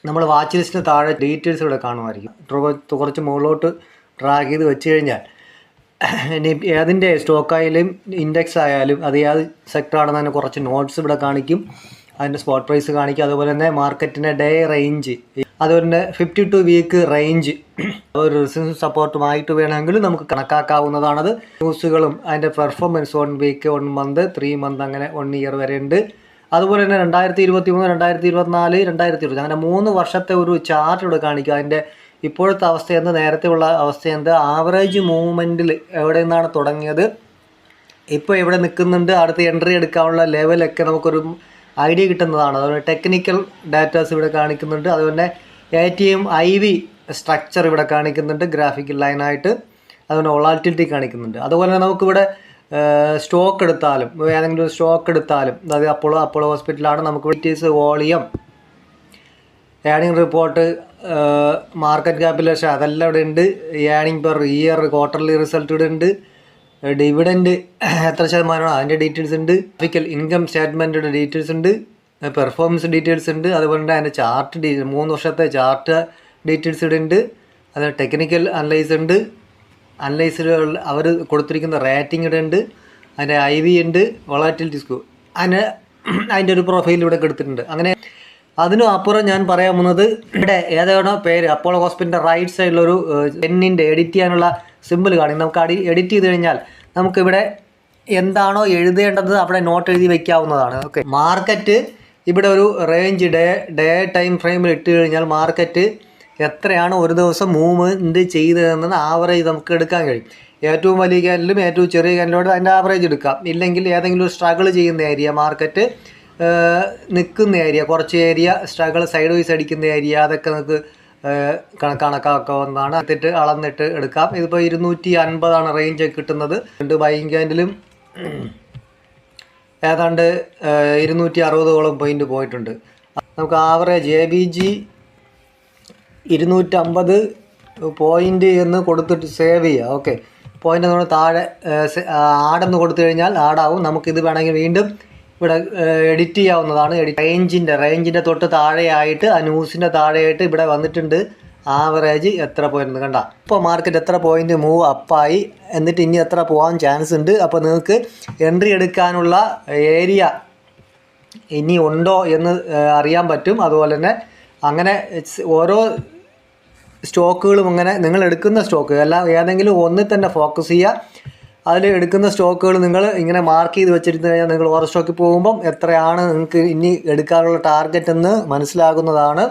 നമ്മൾ വാച്ച് ലിസ്റ്റിന് താഴെ ഡീറ്റെയിൽസ് ഇവിടെ കാണുമായിരിക്കും. കുറച്ച് മുകളിലോട്ട് ഡ്രാഗ് ചെയ്ത് വെച്ച് കഴിഞ്ഞാൽ ഇനി ഏതിൻ്റെ സ്റ്റോക്കായാലും ഇൻഡെക്സ് ആയാലും അത് ഏത് സെക്ടറാണെന്ന് തന്നെ കുറച്ച് നോട്ട്സ് ഇവിടെ കാണിക്കും. അതിൻ്റെ സ്പോട്ട് പ്രൈസ് കാണിക്കും. അതുപോലെ തന്നെ മാർക്കറ്റിൻ്റെ ഡേ റേഞ്ച്, അതുപോലെ തന്നെ 52 വീക്ക് റേഞ്ച് ഒരു റെസിസ്റ്റൻസ് സപ്പോർട്ടുമായിട്ട് വേണമെങ്കിൽ നമുക്ക് കണക്കാക്കാവുന്നതാണത്. ന്യൂസുകളും അതിൻ്റെ പെർഫോമൻസ് 1 വീക്ക് 1 മന്ത് 3 മന്ത് അങ്ങനെ 1 ഇയർ വരെ ഉണ്ട്. അതുപോലെ തന്നെ 2023, 2024, 2020 അങ്ങനെ 3 വർഷത്തെ ഒരു ചാർട്ട് ഇവിടെ കാണിക്കുക. അതിൻ്റെ ഇപ്പോഴത്തെ അവസ്ഥ എന്ത്, നേരത്തെ ഉള്ള അവസ്ഥ എന്ത്, ആവറേജ് മൂവ്മെൻറ്റിൽ എവിടെ നിന്നാണ് തുടങ്ങിയത്, ഇപ്പോൾ എവിടെ നിൽക്കുന്നുണ്ട്, അടുത്ത് എൻട്രി എടുക്കാനുള്ള ലെവലൊക്കെ നമുക്കൊരു ഐഡിയ കിട്ടുന്നതാണ്. അതുപോലെ ടെക്നിക്കൽ ഡാറ്റാസ് ഇവിടെ കാണിക്കുന്നുണ്ട്. അതുപോലെ ATM IV സ്ട്രക്ചർ ഇവിടെ കാണിക്കുന്നുണ്ട് ഗ്രാഫിക്കൽ ലൈനായിട്ട്. അതുപോലെ വോളാറ്റിലിറ്റി കാണിക്കുന്നുണ്ട്. അതുപോലെ തന്നെ നമുക്കിവിടെ സ്റ്റോക്ക് എടുത്താലും ഏതെങ്കിലും സ്റ്റോക്ക് എടുത്താലും, അതായത് അപ്പോളോ ഹോസ്പിറ്റലാണ്, നമുക്ക് വിറ്റീസ്, വോളിയം, ഏണിംഗ് റിപ്പോർട്ട്, മാർക്കറ്റ് ക്യാപിറ്റലേഷൻ അതെല്ലാം ഇവിടെ ഉണ്ട്. Earning per year, quarterly result ഇവിടെ ഉണ്ട്. ഡിവിഡൻഡ് എത്ര ശതമാനമാണ് അതിൻ്റെ ഡീറ്റെയിൽസ് ഉണ്ട്. ഗ്രാഫിക്കൽ ഇൻകം സ്റ്റേറ്റ്മെൻറ്റിൻ്റെ ഡീറ്റെയിൽസ് ഉണ്ട്. പെർഫോമൻസ് ഡീറ്റെയിൽസ് ഉണ്ട്. അതുപോലെ തന്നെ അതിൻ്റെ ചാർട്ട് 3 വർഷത്തെ ചാർട്ട് ഡീറ്റെയിൽസ് ഇവിടെ ഉണ്ട്. അത് ടെക്നിക്കൽ അനലൈസ് ഉണ്ട്. അനലൈസുകൾ അവർ കൊടുത്തിരിക്കുന്ന റേറ്റിംഗ് ഇവിടെ ഉണ്ട്. അതിൻ്റെ IV ഉണ്ട്, വോളാറ്റിലിറ്റി സ്കോർ, അതിൻ്റെ ഒരു പ്രൊഫൈൽ ഇവിടെ കൊടുത്തിട്ടുണ്ട്. അങ്ങനെ അതിനും അപ്പുറം ഞാൻ പറയാൻ പോകുന്നത് ഇവിടെ ഏതാണോ പേര് അപ്പോളോ ഹോസ്പിറ്റലിൻ്റെ റൈറ്റ് സൈഡിലൊരു പെന്നിൻ്റെ എഡിറ്റ് ചെയ്യാനുള്ള സിമ്പിൾ കാണും. നമുക്ക് എഡിറ്റ് ചെയ്ത് കഴിഞ്ഞാൽ നമുക്കിവിടെ എന്താണോ എഴുതേണ്ടത് അവിടെ നോട്ട് എഴുതി വയ്ക്കാവുന്നതാണ്. ഓക്കെ, മാർക്കറ്റ് ഇവിടെ ഒരു റേഞ്ച് ഡേ ടൈം ഫ്രെയിമിൽ ഇട്ട് കഴിഞ്ഞാൽ മാർക്കറ്റ് എത്രയാണ് ഒരു ദിവസം മൂവ്മെൻറ്റ് ചെയ്തതെന്ന് ആവറേജ് നമുക്ക് എടുക്കാൻ കഴിയും. ഏറ്റവും വലിയ ക്യാൻഡിലും ഏറ്റവും ചെറിയ ക്യാൻഡിലോട് അതിൻ്റെ ആവറേജ് എടുക്കാം. ഇല്ലെങ്കിൽ ഏതെങ്കിലും സ്ട്രഗിൾ ചെയ്യുന്ന ഏരിയ, മാർക്കറ്റ് നിൽക്കുന്ന ഏരിയ, കുറച്ച് ഏരിയ സ്ട്രഗിൾ സൈഡ് വൈസ് അടിക്കുന്ന ഏരിയ, അതൊക്കെ നമുക്ക് കണക്കാക്കാവുന്നതാണ്. എന്നിട്ട് അളന്നിട്ട് എടുക്കാം. ഇതിപ്പോൾ 250 റേഞ്ച് കിട്ടുന്നത്. ബൈയിങ് ക്യാൻഡിലും ഏതാണ്ട് 260ഓളം പോയിൻ്റ് പോയിട്ടുണ്ട്. നമുക്ക് ആവറേജ് ABG 250 പോയിൻ്റ് എന്ന് കൊടുത്തിട്ട് സേവ് ചെയ്യുക. ഓക്കെ, പോയിൻ്റ് നമ്മൾ താഴെ ആടെന്ന് കൊടുത്തു കഴിഞ്ഞാൽ ആടാവും. നമുക്കിത് വേണമെങ്കിൽ വീണ്ടും ഇവിടെ എഡിറ്റ് ചെയ്യാവുന്നതാണ്. റേഞ്ചിൻ്റെ തൊട്ട് താഴെയായിട്ട് ആ ന്യൂസിൻ്റെ താഴെയായിട്ട് ഇവിടെ വന്നിട്ടുണ്ട് ആവറേജ് എത്ര പോയിൻ്റ് കണ്ട. ഇപ്പോൾ മാർക്കറ്റ് എത്ര പോയിൻ്റ് മൂവ് അപ്പായി, എന്നിട്ട് ഇനി എത്ര പോകാൻ ചാൻസ് ഉണ്ട്. അപ്പോൾ നിങ്ങൾക്ക് എൻട്രി എടുക്കാനുള്ള ഏരിയ ഇനി ഉണ്ടോ എന്ന് അറിയാൻ പറ്റും. അതുപോലെ തന്നെ അങ്ങനെ ഓരോ സ്റ്റോക്കുകളും അങ്ങനെ നിങ്ങൾ എടുക്കുന്ന സ്റ്റോക്ക് എല്ലാം ഏതെങ്കിലും ഒന്നിൽ തന്നെ ഫോക്കസ് ചെയ്യുക. അതിൽ എടുക്കുന്ന സ്റ്റോക്കുകൾ നിങ്ങൾ ഇങ്ങനെ മാർക്ക് ചെയ്ത് വെച്ചിരുന്നു കഴിഞ്ഞാൽ നിങ്ങൾ ഓരോ സ്റ്റോക്കിൽ പോകുമ്പം എത്രയാണ് നിങ്ങൾക്ക് ഇനി എടുക്കാനുള്ള ടാർഗറ്റ് എന്ന് മനസ്സിലാകുന്നതാണ്.